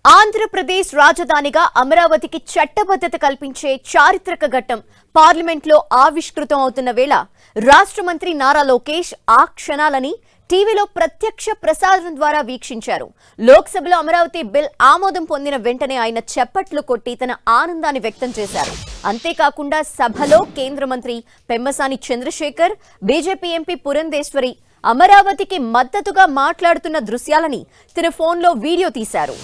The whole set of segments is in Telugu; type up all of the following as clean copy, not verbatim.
ఆంధ్రప్రదేశ్ రాజధానిగా అమరావతికి చట్టబద్ధత కల్పించే చారిత్రక ఘట్టం పార్లమెంట్లో ఆవిష్కృతం అవుతున్న వేళ రాష్ట్ర మంత్రి నారా లోకేష్ ఆ క్షణాలని టీవీలో ప్రత్యక్ష ప్రసారం ద్వారా వీక్షించారు. లోక్సభలో అమరావతి బిల్ ఆమోదం పొందిన వెంటనే ఆయన చప్పట్లు కొట్టి తన ఆనందాన్ని వ్యక్తం చేశారు. అంతేకాకుండా సభలో కేంద్ర మంత్రి పెమ్మసాని చంద్రశేఖర్, బీజేపీ ఎంపీ పురంధేశ్వరి అమరావతికి మద్దతుగా మాట్లాడుతున్న దృశ్యాలని తన ఫోన్లో వీడియో తీశారు.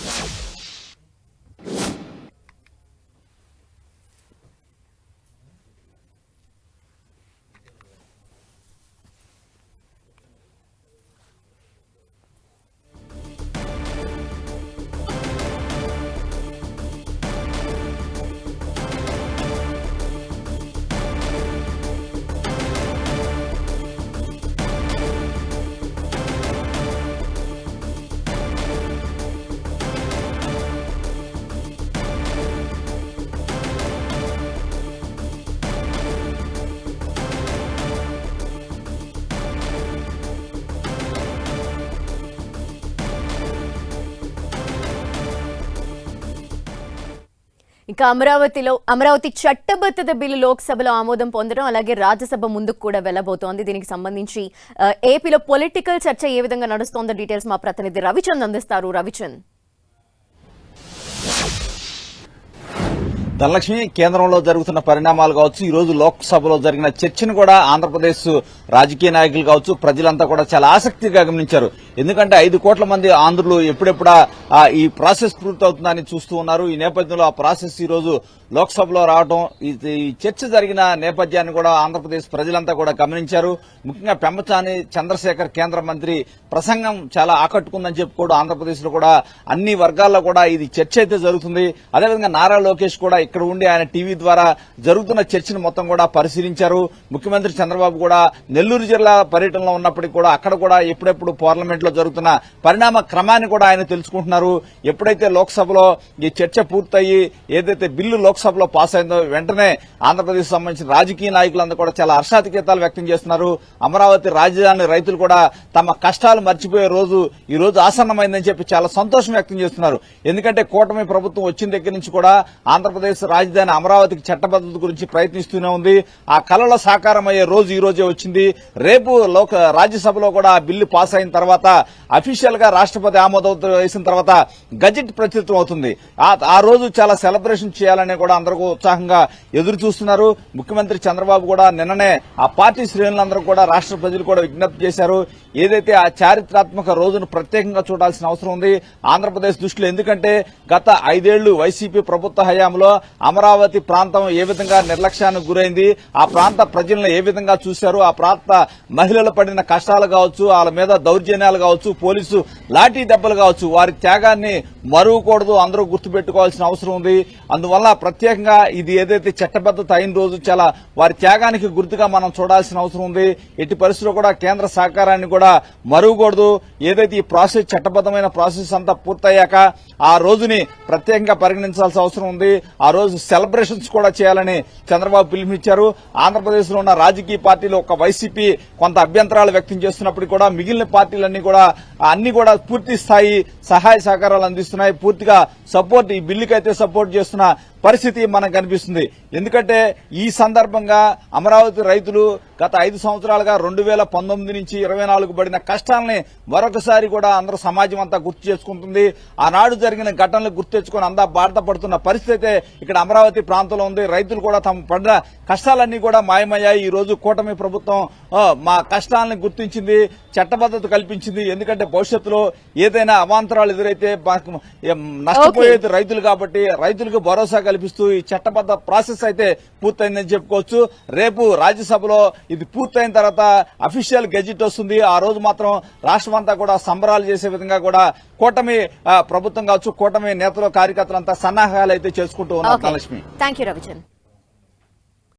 ఇక అమరావతి చట్టబద్ధత బిల్లు లోక్సభలో ఆమోదం పొందడం, అలాగే రాజ్యసభ ముందుకు కూడా వెళ్లబోతోంది. దీనికి సంబంధించి ఏపీలో పొలిటికల్ చర్చ ఏ విధంగా నడుస్తోందో డీటెయిల్స్ మా ప్రతినిధి రవిచంద్ అందిస్తారు. రవిచంద్. ధనలక్ష్మి, కేంద్రంలో జరుగుతున్న పరిణామాలు కావచ్చు, ఈ రోజు లోక్సభలో జరిగిన చర్చను కూడా ఆంధ్రప్రదేశ్ రాజకీయ నాయకులు కావచ్చు, ప్రజలంతా కూడా చాలా ఆసక్తిగా గమనించారు. ఎందుకంటే 5 కోట్ల మంది ఆంధ్రులు ఎప్పుడెప్పుడా ఈ ప్రాసెస్ పూర్తవుతుందని చూస్తూ ఉన్నారు. ఈ నేపథ్యంలో ఆ ప్రాసెస్ ఈ రోజు లోక్సభలో రావడం, ఈ చర్చ జరిగిన నేపథ్యాన్ని కూడా ఆంధ్రప్రదేశ్ ప్రజలంతా కూడా గమనించారు. ముఖ్యంగా పెమ్మసాని చంద్రశేఖర్ కేంద్ర మంత్రి ప్రసంగం చాలా ఆకట్టుకుందని చెప్పుకోవడం, ఆంధ్రప్రదేశ్ లో కూడా అన్ని వర్గాల్లో కూడా ఇది చర్చ అయితే జరుగుతుంది. అదేవిధంగా నారా లోకేష్ కూడా ఇక్కడ ఉండి ఆయన టీవీ ద్వారా జరుగుతున్న చర్చను మొత్తం కూడా పరిశీలించారు. ముఖ్యమంత్రి చంద్రబాబు కూడా నెల్లూరు జిల్లా పర్యటనలో ఉన్నప్పటికీ కూడా అక్కడ కూడా ఎప్పుడెప్పుడు పార్లమెంట్ లో జరుగుతున్న పరిణామ క్రమాన్ని కూడా ఆయన తెలుసుకుంటున్నారు. ఎప్పుడైతే లోక్సభలో ఈ చర్చ పూర్తయి ఏదైతే బిల్లు లోక్సభలో పాస్ అయిందో వెంటనే ఆంధ్రప్రదేశ్ సంబంధించిన రాజకీయ నాయకులందరూ కూడా చాలా హర్షాతికేతాలు వ్యక్తం చేస్తున్నారు. అమరావతి రాజధాని రైతులు కూడా తమ కష్టాలు మర్చిపోయే రోజు ఈ రోజు ఆసన్నమైందని చెప్పి చాలా సంతోషం వ్యక్తం చేస్తున్నారు. ఎందుకంటే కూటమి ప్రభుత్వం వచ్చిన దగ్గర నుంచి కూడా ఆంధ్రప్రదేశ్ రాజధాని అమరావతికి చట్టబద్ధత గురించి ప్రయత్నిస్తూనే ఉంది. ఆ కళలో సాకారం అయ్యే రోజు ఈ రోజే వచ్చింది. రేపు రాజ్యసభలో కూడా ఆ బిల్లు పాస్ అయిన తర్వాత అఫీషియల్ గా రాష్ట్రపతి ఆమోదం వేసిన తర్వాత గజెట్ ప్రచురితం అవుతుంది. ఆ రోజు చాలా సెలబ్రేషన్ చేయాలని కూడా అందరూ ఉత్సాహంగా ఎదురు చూస్తున్నారు. ముఖ్యమంత్రి చంద్రబాబు కూడా నిన్ననే ఆ పార్టీ శ్రేణులందరూ కూడా రాష్ట్ర ప్రజలు కూడా విజ్ఞప్తి చేశారు. ఏదైతే ఆ చారిత్రాత్మక రోజును ప్రత్యేకంగా చూడాల్సిన అవసరం ఉంది ఆంధ్రప్రదేశ్ దృష్టిలో. ఎందుకంటే గత 5 ఏళ్లు వైసీపీ ప్రభుత్వ హయాంలో అమరావతి ప్రాంతం ఏ విధంగా నిర్లక్ష్యానికి గురైంది, ఆ ప్రాంత ప్రజలను ఏ విధంగా చూశారు, ఆ ప్రాంత మహిళలు పడిన కష్టాలు కావచ్చు, వాళ్ళ మీద దౌర్జన్యాలు కావచ్చు, పోలీసు లాఠీ దెబ్బలు కావచ్చు, వారి త్యాగాన్ని మరువకూడదు, అందరూ గుర్తుపెట్టుకోవాల్సిన అవసరం ఉంది. అందువల్ల ప్రత్యేకంగా ఇది ఏదైతే చట్టబద్ధత అయిన రోజు చాలా వారి త్యాగానికి గుర్తుగా మనం చూడాల్సిన అవసరం ఉంది. ఎట్టి పరిస్థితుల్లో కూడా కేంద్ర సహకారాన్ని కూడా మరువకూడదు. ఏదైతే ఈ ప్రాసెస్ చట్టబద్దమైన ప్రాసెస్ అంతా పూర్తయ్యాక ఆ రోజుని ప్రత్యేకంగా పరిగణించాల్సిన అవసరం ఉంది. ఆ రోజు సెలబ్రేషన్స్ కూడా చేయాలని చంద్రబాబు పిలుపునిచ్చారు. ఆంధ్రప్రదేశ్ లో ఉన్న రాజకీయ పార్టీలు ఒక వైసీపీ కొంత అభ్యంతరాలు వ్యక్తం చేస్తున్నప్పటికీ కూడా మిగిలిన పార్టీలన్నీ కూడా పూర్తి స్థాయి సహాయ సహకారాలు అందిస్తున్నాయి. పూర్తిగా సపోర్ట్ ఈ బిల్లుకైతే సపోర్ట్ చేస్తున్న పరిస్థితి మనకు కనిపిస్తుంది. ఎందుకంటే ఈ సందర్భంగా అమరావతి రైతులు గత 5 సంవత్సరాలుగా 2019 నుంచి 24 పడిన కష్టాలని మరొకసారి కూడా అందరూ సమాజం అంతా గుర్తు చేసుకుంటుంది. ఆనాడు జరిగిన ఘటనలు గుర్తు తెచ్చుకుని అంతా బాధపడుతున్న పరిస్థితి అయితే ఇక్కడ అమరావతి ప్రాంతంలో ఉంది. రైతులు కూడా తమ పడిన కష్టాలన్నీ కూడా మాయమయ్యాయి. ఈ రోజు కూటమి ప్రభుత్వం మా కష్టాలను గుర్తించింది, చట్టబద్ధత కల్పించింది. ఎందుకంటే భవిష్యత్తులో ఏదైనా అవాంతరాలు ఎదురైతే నష్టపోయేది రైతులు కాబట్టి రైతులకు భరోసా కల్పిస్తూ ఈ చట్టబద్ధ ప్రాసెస్ అయితే పూర్తయిందని చెప్పుకోవచ్చు. రేపు రాజ్యసభలో ఇది పూర్తయిన తర్వాత అఫీషియల్ గెజిట్ వస్తుంది. ఆ రోజు మాత్రం రాష్ట్రమంతా కూడా సంబరాలు చేసే విధంగా కూడా కూటమి ప్రభుత్వం కావచ్చు, కూటమి నేతలు కార్యకర్తలంతా సన్నాహాలు అయితే చేసుకుంటూ ఉన్నారు. లక్ష్మి, థాంక్యూ రవిచంద్.